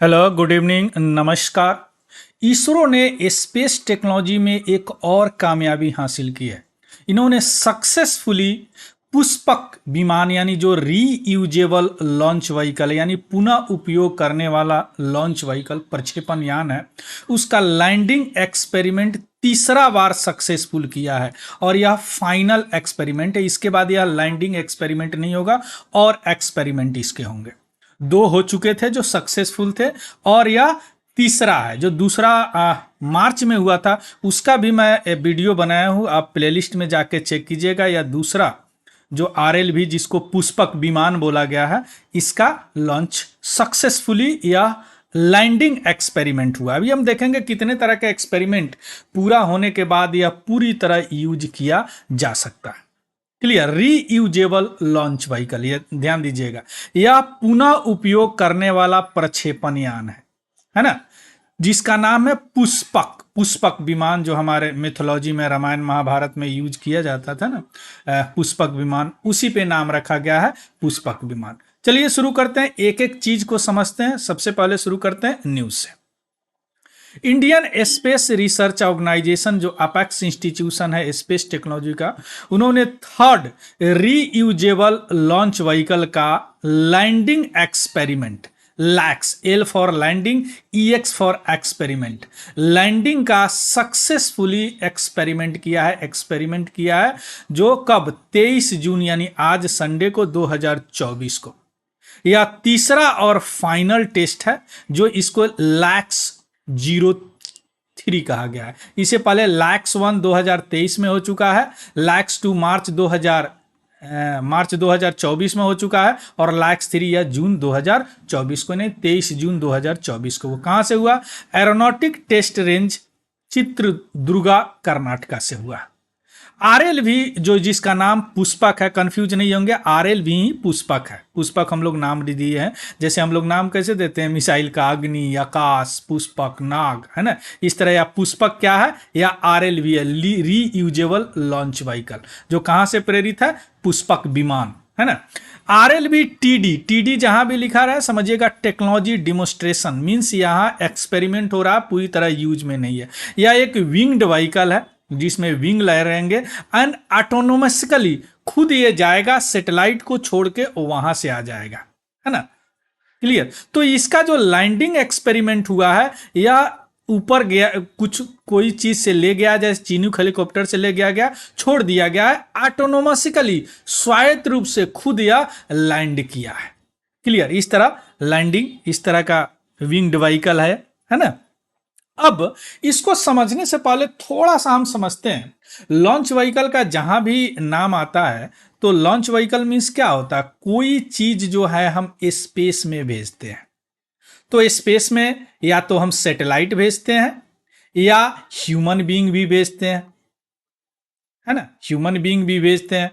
Hello, good evening, नमस्कार। इसरो ने space technology में एक और कामयाबी हासिल की है। इन्होंने सक्सेसफुली पुष्पक विमान यानी जो रीयूजेबल लॉन्च व्हीकल यानी पुनः उपयोग करने वाला लॉन्च व्हीकल प्रक्षेपण यान है, उसका लैंडिंग एक्सपेरिमेंट तीसरा बार सक्सेसफुल किया है। और यह फाइनल एक्सपेरिमेंट है। इसके बाद यह लैंडिंग एक्सपेरिमेंट नहीं होगा और एक्सपेरिमेंट इसके होंगे। दो हो चुके थे जो सक्सेसफुल थे और यह तीसरा है जो दूसरा मार्च में हुआ था। उसका भी मैं वीडियो बनाया हूँ, आप प्लेलिस्ट में जाके चेक कीजिएगा। या दूसरा जो RLV जिसको पुष्पक विमान बोला गया है, इसका लॉन्च सक्सेसफुली या लैंडिंग एक्सपेरिमेंट हुआ। अभी हम देखेंगे कितने तरह के एक्सपेरिमेंट पूरा होने के बाद यह पूरी तरह यूज किया जा सकता है। क्लियर। रीयूजेबल लॉन्च व्हीकल, ये ध्यान दीजिएगा, यह पुनः उपयोग करने वाला प्रक्षेपण यान है ना, जिसका नाम है पुष्पक। पुष्पक विमान जो हमारे मिथोलॉजी में रामायण महाभारत में यूज किया जाता था ना, पुष्पक विमान, उसी पे नाम रखा गया है पुष्पक विमान। चलिए शुरू करते हैं, एक एक चीज को समझते हैं। सबसे पहले शुरू करते हैं न्यूज से। इंडियन स्पेस रिसर्च ऑर्गेनाइजेशन जो अपेक्स इंस्टीट्यूशन है स्पेस टेक्नोलॉजी का, उन्होंने थर्ड रीयूजेबल लॉन्च व्हीकल का landing experiment, LEX, L for landing, EX for experiment, landing का सक्सेसफुली एक्सपेरिमेंट किया है जो कब 23 जून यानी आज संडे को 2024 को। यह तीसरा और फाइनल टेस्ट है जो इसको लैक्स 03 कहा गया है। इसे पहले लैक्स 1 2023 में हो चुका है, लैक्स 2 मार्च 2024 में हो चुका है और लैक्स 3 या जून 2024 को, नहीं 23 जून 2024 को। वो कहां से हुआ? Aeronautic test range Chitradurga Karnataka से हुआ। RLV जो जिसका नाम पुष्पक है, कंफ्यूज नहीं होंगे, RLV ही पुष्पक है। पुष्पक हम लोग नाम दिए हैं, जैसे हम लोग नाम कैसे देते हैं मिसाइल का, अग्नि, आकाश, पुष्पक, नाग, है ना, इस तरह। या पुष्पक क्या है? या RLV है, रीयूजेबल लॉन्च व्हीकल, जो कहां से प्रेरित है? पुष्पक विमान, है ना। RLV TD जहां भी लिखा रहा है समझिएगा टेक्नोलॉजी डिमोन्स्ट्रेशन, मीन्स यहां एक्सपेरिमेंट हो रहा है, पूरी तरह यूज में नहीं है। यह एक विंग्ड व्हीकल है जिसमें विंग रहेंगे एंड ऑटोनोमसली खुद ये जाएगा, सैटेलाइट को छोड़ के वहां से आ जाएगा, है ना। क्लियर। तो इसका जो लैंडिंग एक्सपेरिमेंट हुआ है, यह ऊपर गया, कुछ कोई चीज से ले गया, जैसे चीनूक हेलीकॉप्टर से ले गया, छोड़ दिया गया है, ऑटोनोमसली स्वायत्त रूप से खुद यह लैंड किया है। क्लियर। इस तरह लैंडिंग, इस तरह का विंग्ड व्हीकल है ना। अब इसको समझने से पहले थोड़ा सा हम समझते हैं लॉन्च व्हीकल का। जहां भी नाम आता है तो लॉन्च व्हीकल मीन्स क्या होता है? कोई चीज जो है हम स्पेस में भेजते हैं। तो स्पेस में या तो हम सैटेलाइट भेजते हैं या ह्यूमन बीइंग भी भेजते हैं, है ना, ह्यूमन बीइंग भी भेजते हैं,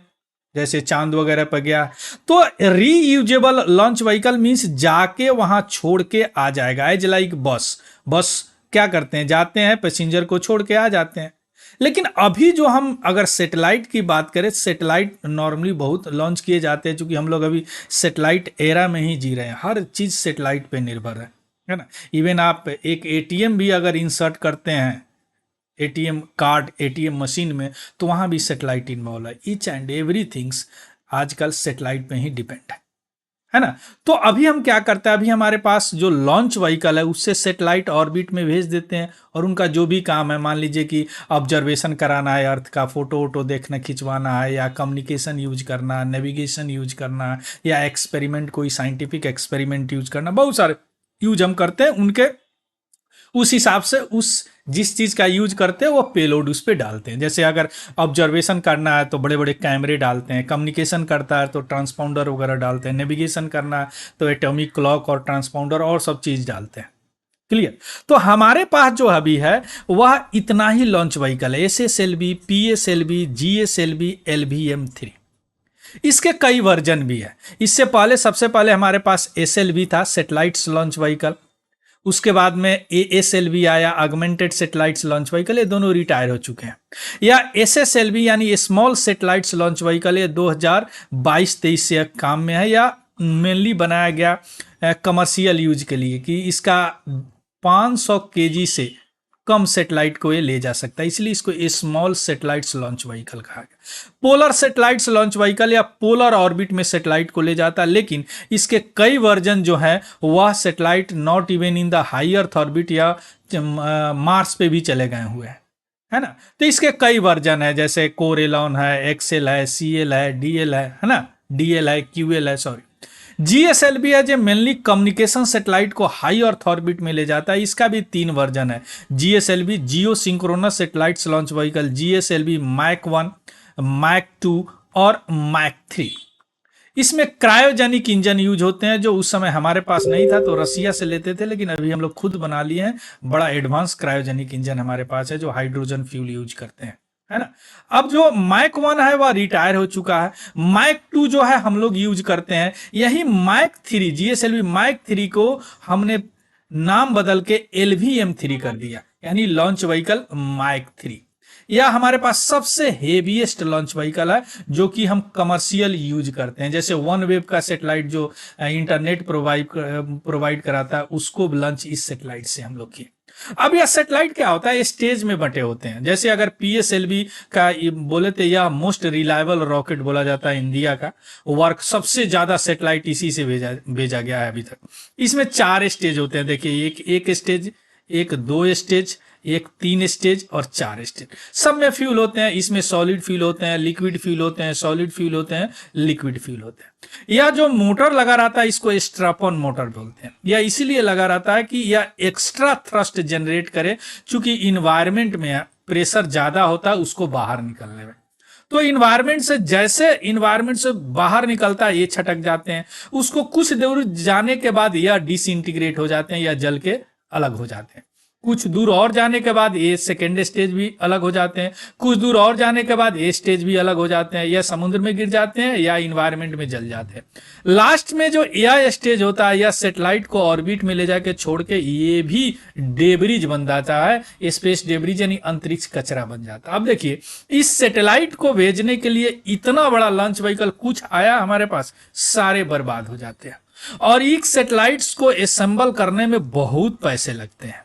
जैसे चांद वगैरह पर गया। तो रीयूजेबल लॉन्च व्हीकल मीन्स जाके वहां छोड़ के आ जाएगा, एज लाइक बस क्या करते हैं, जाते हैं, पैसेंजर को छोड़ के आ जाते हैं। लेकिन अभी जो हम अगर सैटेलाइट की बात करें, सैटेलाइट नॉर्मली बहुत लॉन्च किए जाते हैं, क्योंकि हम लोग अभी सैटेलाइट एरा में ही जी रहे हैं, हर चीज सैटेलाइट पे निर्भर है ना। इवन आप एक ATM भी अगर इंसर्ट करते हैं, ATM कार्ड ATM मशीन में, तो वहां भी सैटेलाइट इन्वॉल्व है। ईच एंड एवरीथिंग्स आजकल सैटेलाइट पे ही डिपेंड है ना। तो अभी हम क्या करते हैं, अभी हमारे पास जो लॉन्च व्हीकल है उससे सैटेलाइट ऑर्बिट में भेज देते हैं और उनका जो भी काम है, मान लीजिए कि ऑब्जर्वेशन कराना है अर्थ का, फोटो वोटो देखना, खिंचवाना है, या कम्युनिकेशन यूज करना, नेविगेशन यूज करना, या एक्सपेरिमेंट, कोई साइंटिफिक एक्सपेरिमेंट यूज करना, बहुत सारे यूज हम करते हैं। उनके उस हिसाब से उस जिस चीज का यूज करते हैं वो पेलोड उस पर डालते हैं। जैसे अगर ऑब्जर्वेशन करना है तो बड़े बड़े कैमरे डालते हैं, कम्युनिकेशन करता है तो ट्रांसपाउंडर वगैरह डालते हैं, नेविगेशन करना है तो एटॉमिक क्लॉक और ट्रांसपाउंडर और सब चीज डालते हैं। क्लियर। तो हमारे पास जो अभी है वह इतना ही लॉन्च व्हीकल है, SSLV, PSLV, GSLV, LVM-3। इसके कई वर्जन भी है। इससे पहले सबसे पहले हमारे पास SLV था, सैटेलाइट्स लॉन्च व्हीकल। उसके बाद में ASLV आया, ऑगमेंटेड सैटेलाइट्स लॉन्च व्हीकल, ये दोनों रिटायर हो चुके हैं। या SSLV यानी स्मॉल सैटेलाइट्स लॉन्च व्हीकल, ये 2022-23 से काम में है, या मेनली बनाया गया कमर्शियल यूज के लिए कि इसका 500 केजी से कम सेटेलाइट को ये ले जा सकता है, इसलिए इसको स्मॉल सेटेलाइट्स लॉन्च व्हीकल कहा गया। पोलर सेटेलाइट्स लॉन्च व्हीकल या पोलर ऑर्बिट में सेटेलाइट को ले जाता है, लेकिन इसके कई वर्जन जो है वह satellite not even in the high earth orbit या मार्स पे भी चले गए हुए हैं, है ना। तो इसके कई वर्जन है, जैसे कोरेलॉन है, एक्सएल है, सीएल है, डीएल है ना, डीएल है, क्यूएल है, सॉरी। जीएसएलवी है जो मेनली कम्युनिकेशन सैटेलाइट को हाई अर्थ ऑर्बिट में ले जाता है, इसका भी 3 वर्जन है। GSLV geosynchronous satellites launch vehicle, GSLV mac 1, mac 2 और मैक 3। इसमें क्रायोजेनिक इंजन यूज होते हैं, जो उस समय हमारे पास नहीं था, तो रसिया से लेते थे, लेकिन अभी हम लोग खुद बना लिए हैं। बड़ा एडवांस क्रायोजेनिक इंजन हमारे पास है जो हाइड्रोजन फ्यूल यूज करते हैं, है ना। अब जो मैक 1 है वह रिटायर हो चुका है। मैक 2 जो है हम लोग यूज करते हैं। यही मैक 3 जीएसएलवी मैक 3 को हमने नाम बदल के LVM3 कर दिया, यानी लॉन्च व्हीकल मैक 3। यह हमारे पास सबसे हेवीएस्ट लॉन्च व्हीकल है जो कि हम कमर्शियल यूज करते हैं। जैसे वन वेब का सैटेलाइट जो इंटरनेट प्रोवाइड कराता है, उसको लॉन्च इस सैटेलाइट से हम लोग किए। अब यह सैटेलाइट क्या होता है, स्टेज में बंटे होते हैं। जैसे अगर PSLV का बोले तो यह मोस्ट रिलायबल रॉकेट बोला जाता है इंडिया का। वर्क सबसे ज्यादा सैटेलाइट इसी से भेजा गया है अभी तक। इसमें 4 स्टेज होते हैं, देखिए, एक स्टेज, एक 2 स्टेज, एक 3 स्टेज और 4 स्टेज। सब में फ्यूल होते हैं। इसमें सॉलिड फ्यूल होते हैं, लिक्विड फ्यूल होते हैं, सॉलिड फ्यूल होते हैं, लिक्विड फ्यूल होते हैं। यह जो मोटर लगा रहता है इसको स्ट्रैप-ऑन मोटर बोलते हैं। यह इसीलिए लगा रहता है कि यह एक्स्ट्रा थ्रस्ट जनरेट करे, चूंकि इन्वायरमेंट में प्रेशर ज्यादा होता है उसको बाहर निकलने में। तो इन्वायरमेंट से जैसे इन्वायरमेंट से बाहर निकलता है ये छटक जाते हैं, उसको कुछ दूर जाने के बाद यह डिसइंटीग्रेट हो जाते हैं या जल के अलग हो जाते हैं। कुछ दूर और जाने के बाद ये सेकेंड स्टेज भी अलग हो जाते हैं। कुछ दूर और जाने के बाद ये स्टेज भी अलग हो जाते हैं, या समुद्र में गिर जाते हैं या इन्वायरमेंट में जल जाते हैं। लास्ट में जो यह स्टेज होता है, यह सैटेलाइट को ऑर्बिट में ले जाके छोड़ के ये भी डेब्रिज बन जाता है, स्पेस डेब्रिज यानी अंतरिक्ष कचरा बन जाता है। अब देखिए, इस सैटेलाइट को भेजने के लिए इतना बड़ा लॉन्च व्हीकल कुछ आया हमारे पास, सारे बर्बाद हो जाते हैं। और इस सैटेलाइट्स को असेंबल करने में बहुत पैसे लगते हैं,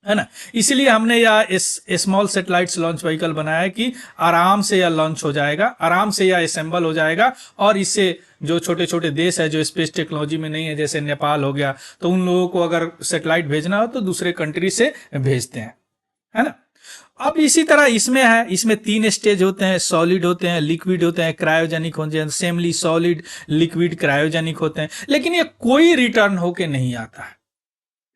है ना। इसलिए हमने यह स्मॉल सैटेलाइट्स लॉन्च व्हीकल बनाया कि आराम से यह लॉन्च हो जाएगा, आराम से यह असेंबल हो जाएगा। और इससे जो छोटे छोटे देश है जो स्पेस टेक्नोलॉजी में नहीं है, जैसे नेपाल हो गया, तो उन लोगों को अगर सैटेलाइट भेजना हो तो दूसरे कंट्री से भेजते हैं, है ना। अब इसी तरह इसमें है, इसमें 3 स्टेज होते हैं, सॉलिड होते हैं, लिक्विड होते हैं, क्रायोजेनिक होते हैं। सेमली सॉलिड, लिक्विड, क्रायोजेनिक होते हैं, लेकिन ये कोई रिटर्न होके नहीं आता है।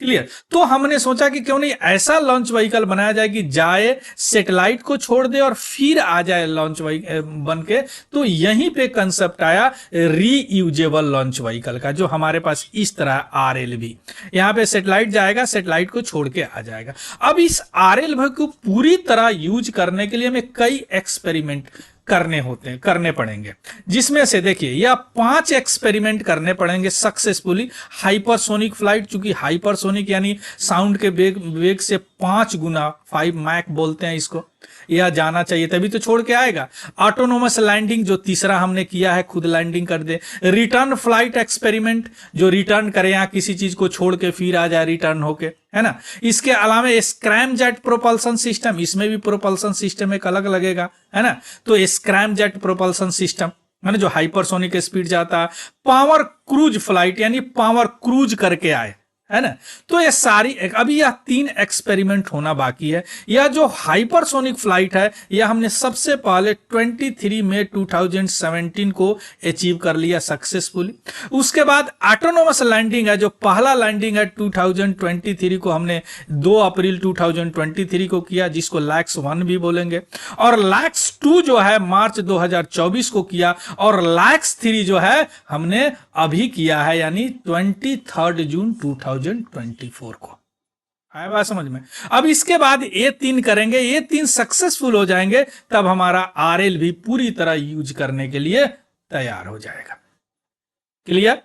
क्लियर। तो हमने सोचा कि क्यों नहीं ऐसा लॉन्च व्हीकल बनाया जाए कि जाए, सैटेलाइट को छोड़ दे और फिर आ जाए लॉन्च बन के। तो यहीं पे कंसेप्ट आया रीयूजेबल लॉन्च व्हीकल का, जो हमारे पास इस तरह RLV, यहां पे सैटेलाइट जाएगा, सैटेलाइट को छोड़ के आ जाएगा। अब इस RLV को पूरी तरह यूज करने के लिए हमें कई एक्सपेरिमेंट करने पड़ेंगे, जिसमें से देखिए यह 5 एक्सपेरिमेंट करने पड़ेंगे सक्सेसफुली। हाइपरसोनिक फ्लाइट, चूंकि हाइपरसोनिक यानी साउंड के वेग से 5 गुना, 5 मैक बोलते हैं इसको, यह जाना चाहिए तभी तो छोड़ के आएगा। ऑटोनोमस लैंडिंग, जो तीसरा हमने किया है, खुद लैंडिंग कर दे। रिटर्न फ्लाइट एक्सपेरिमेंट, जो रिटर्न करे, यहाँ किसी चीज को छोड़ के फिर आ जाए रिटर्न होके, है ना। इसके अलावा स्क्रैमजेट प्रोपल्सन सिस्टम, इसमें भी प्रोपल्सन सिस्टम एक अलग लगेगा, है ना। तो स्क्रैमजेट प्रोपल्सन सिस्टम, है ना, जो हाइपरसोनिक स्पीड जाता है। पावर क्रूज फ्लाइट, यानी पावर क्रूज करके आए, है ना। तो ये सारी, अभी यह 3 एक्सपेरिमेंट होना बाकी है। यह जो हाइपरसोनिक फ्लाइट है, यह हमने सबसे पहले 23 मई 2017 को अचीव कर लिया सक्सेसफुली। उसके बाद ऑटोनोमस लैंडिंग है, जो पहला लैंडिंग है 2023 को हमने 2 अप्रैल 2023 को किया, जिसको लैक्स 1 भी बोलेंगे। और लैक्स 2 जो है मार्च 2024 को किया, और लैक्स 3 जो है हमने अभी किया है, यानी 23 जून 2024 को। आया बात समझ में। अब इसके बाद ये 3 करेंगे, ये 3 सक्सेसफुल हो जाएंगे, तब हमारा RLV पूरी तरह यूज करने के लिए तैयार हो जाएगा। क्लियर।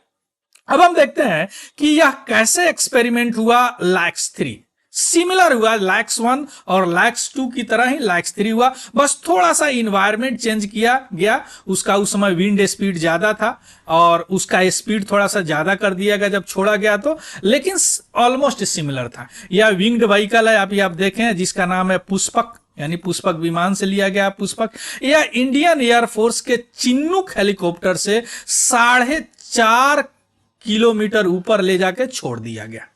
अब हम देखते हैं कि यह कैसे एक्सपेरिमेंट हुआ लैक्स 3। सिमिलर हुआ, लैक्स 1 और लैक्स 2 की तरह ही लैक्स 3 हुआ, बस थोड़ा सा इन्वायरमेंट चेंज किया गया। उसका उस समय विंड स्पीड ज्यादा था और उसका स्पीड थोड़ा सा ज्यादा कर दिया गया जब छोड़ा गया तो, लेकिन ऑलमोस्ट सिमिलर था। यह विंग्ड व्हीकल है, अभी आप देखें, जिसका नाम है पुष्पक, यानी पुष्पक विमान से लिया गया पुष्पक। यह इंडियन एयरफोर्स के चिन्नुक हेलीकॉप्टर से 4.5 किलोमीटर ऊपर ले जाके छोड़ दिया गया,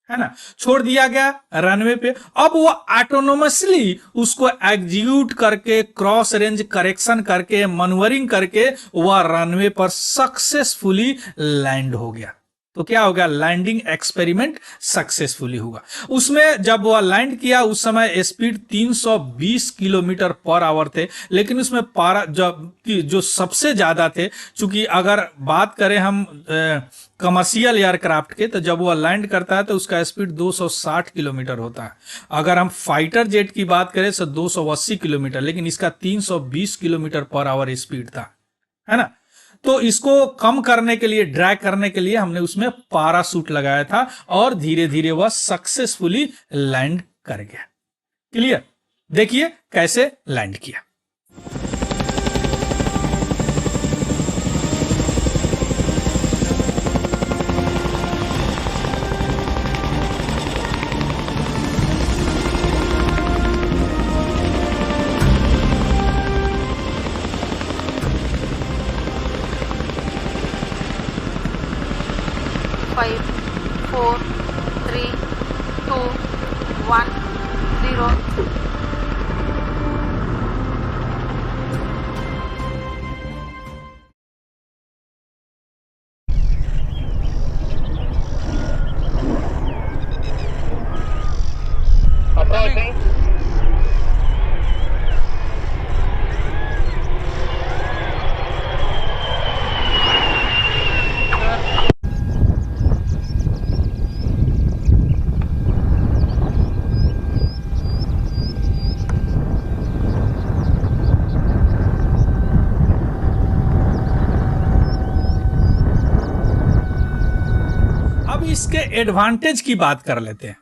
है ना, छोड़ दिया गया रनवे पे। अब वो ऑटोनोमसली उसको एग्जीक्यूट करके, क्रॉस रेंज करेक्शन करके, मनूवरिंग करके वह रनवे पर सक्सेसफुली लैंड हो गया। तो क्या हो गया, लैंडिंग एक्सपेरिमेंट सक्सेसफुली हुआ। उसमें जब वह लैंड किया उस समय स्पीड 320 किलोमीटर पर आवर थे, लेकिन उसमें पारा जो सबसे ज्यादा थे, चूंकि अगर बात करें हम कमर्शियल एयरक्राफ्ट के, तो जब वह लैंड करता है तो उसका स्पीड 260 किलोमीटर होता है। अगर हम फाइटर जेट की बात करें तो 280 किलोमीटर, लेकिन इसका 320 किलोमीटर पर आवर स्पीड था, है ना। तो इसको कम करने के लिए, ड्रैग करने के लिए हमने उसमें पैराशूट लगाया था और धीरे धीरे वह सक्सेसफुली लैंड कर गया। क्लियर, देखिए कैसे लैंड किया। Five, 4, 3, 2, 1, 0. Approaching. अब इसके एडवांटेज की बात कर लेते हैं।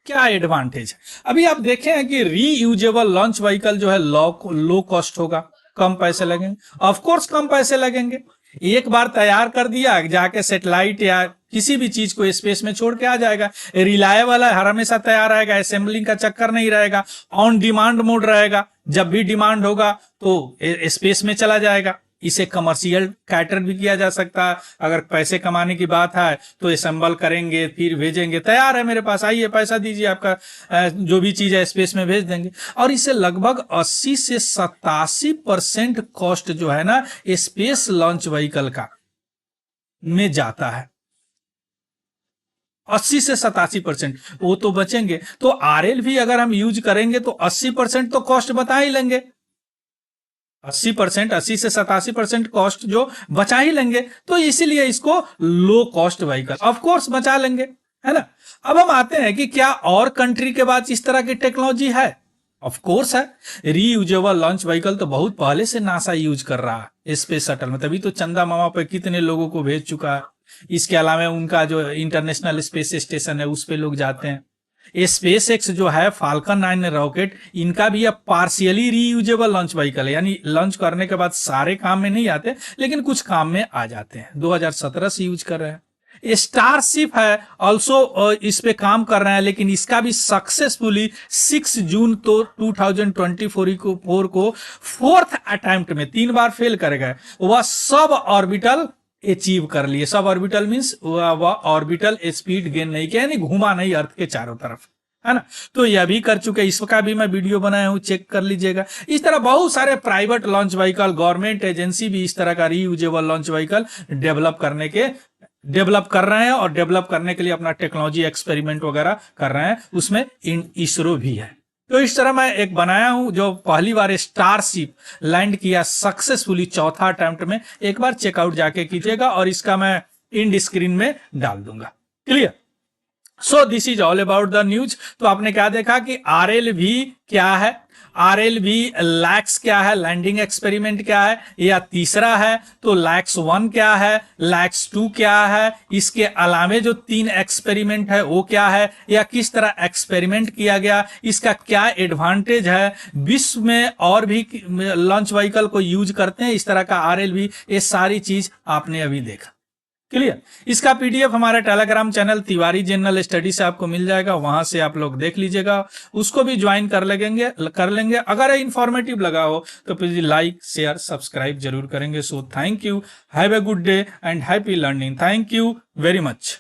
क्या एडवांटेज है? अभी आप देखें कि रीयूजेबल लॉन्च व्हीकल जो है लो कॉस्ट होगा, कम पैसे लगेंगे। ऑफ कोर्स कम पैसे लगेंगे, एक बार तैयार कर दिया, जाके सैटेलाइट या किसी भी चीज को स्पेस में छोड़ के आ जाएगा। रिलायबल है, हर हमेशा तैयार रहेगा, असेंबलिंग का चक्कर नहीं रहेगा, ऑन डिमांड मोड रहेगा, जब भी डिमांड होगा तो स्पेस में चला जाएगा। इसे कमर्शियल कैटर भी किया जा सकता है। अगर पैसे कमाने की बात है तो असेंबल करेंगे, फिर भेजेंगे, तैयार है मेरे पास, आइए पैसा दीजिए, आपका जो भी चीज है स्पेस में भेज देंगे। और इसे लगभग 80 से 87% कॉस्ट जो है ना स्पेस लॉन्च व्हीकल का में जाता है। 80 से 87% वो तो बचेंगे। तो आरएल भी अगर हम यूज करेंगे तो 80% तो कॉस्ट बता ही लेंगे। 80%, 80 से 87% कॉस्ट जो बचा ही लेंगे, तो इसीलिए इसको low cost vehicle of course बचा लेंगे, है ना। अब हम आते हैं कि क्या और कंट्री के पास इस तरह की टेक्नोलॉजी है? ऑफ कोर्स है। रीयूजेबल लॉन्च व्हीकल तो बहुत पहले से नासा यूज कर रहा है स्पेस शटल में, तभी तो चंदा मामा पे कितने लोगों को भेज चुका है। इसके अलावा उनका जो इंटरनेशनल स्पेस स्टेशन है उस पे लोग जाते हैं। स्पेस एक्स जो है, फाल्कन 9 रॉकेट, इनका भी अब पार्शियली रीयूजेबल लॉन्च व्हीकल है, यानी लॉन्च करने के बाद सारे काम में नहीं आते लेकिन कुछ काम में आ जाते हैं। 2017 से यूज कर रहे हैं। स्टारशिप है ऑल्सो इस पे काम कर रहे हैं, लेकिन इसका भी सक्सेसफुली 6 जून तो 2024 को 4th अटेम्प्ट में 3 बार फेल कर गए, वह सब ऑर्बिटल अचीव कर लिए। सब ऑर्बिटल मींस वह ऑर्बिटल स्पीड गेन नहीं किया, यानी घुमा नहीं अर्थ के चारों तरफ, है ना। तो यह भी कर चुके, इसका भी मैं वीडियो बनाया हूं, चेक कर लीजिएगा। इस तरह बहुत सारे private launch vehicle, government agency भी इस तरह का रीयूजेबल लॉन्च व्हीकल डेवलप कर रहे हैं और डेवलप करने के लिए अपना टेक्नोलॉजी एक्सपेरिमेंट वगैरह कर रहे हैं। उसमें इसरो भी है। तो इस तरह मैं एक बनाया हूं जो पहली बार स्टारशिप लैंड किया सक्सेसफुली 4था अटेम्प्ट में। एक बार चेकआउट जाके कीजिएगा और इसका मैं इंड स्क्रीन में डाल दूंगा। Clear. So this is all about the news. तो आपने क्या देखा कि RLV क्या है, RLV लैक्स क्या है, लैंडिंग एक्सपेरिमेंट क्या है, या तीसरा है तो लैक्स 1 क्या है, लैक्स 2 क्या है, इसके अलावे जो 3 एक्सपेरिमेंट है वो क्या है, या किस तरह एक्सपेरिमेंट किया गया, इसका क्या एडवांटेज है, विश्व में और भी लॉन्च व्हीकल को यूज करते हैं इस तरह का RLV, ये सारी चीज आपने अभी देखा। क्लियर। इसका PDF हमारे Telegram channel Tiwari general study से आपको मिल जाएगा, वहां से आप लोग देख लीजिएगा, उसको भी ज्वाइन कर लेंगे। अगर इंफॉर्मेटिव लगा हो तो प्लीज लाइक शेयर सब्सक्राइब जरूर करेंगे। So thank you, have a good day and happy learning. Thank you very much.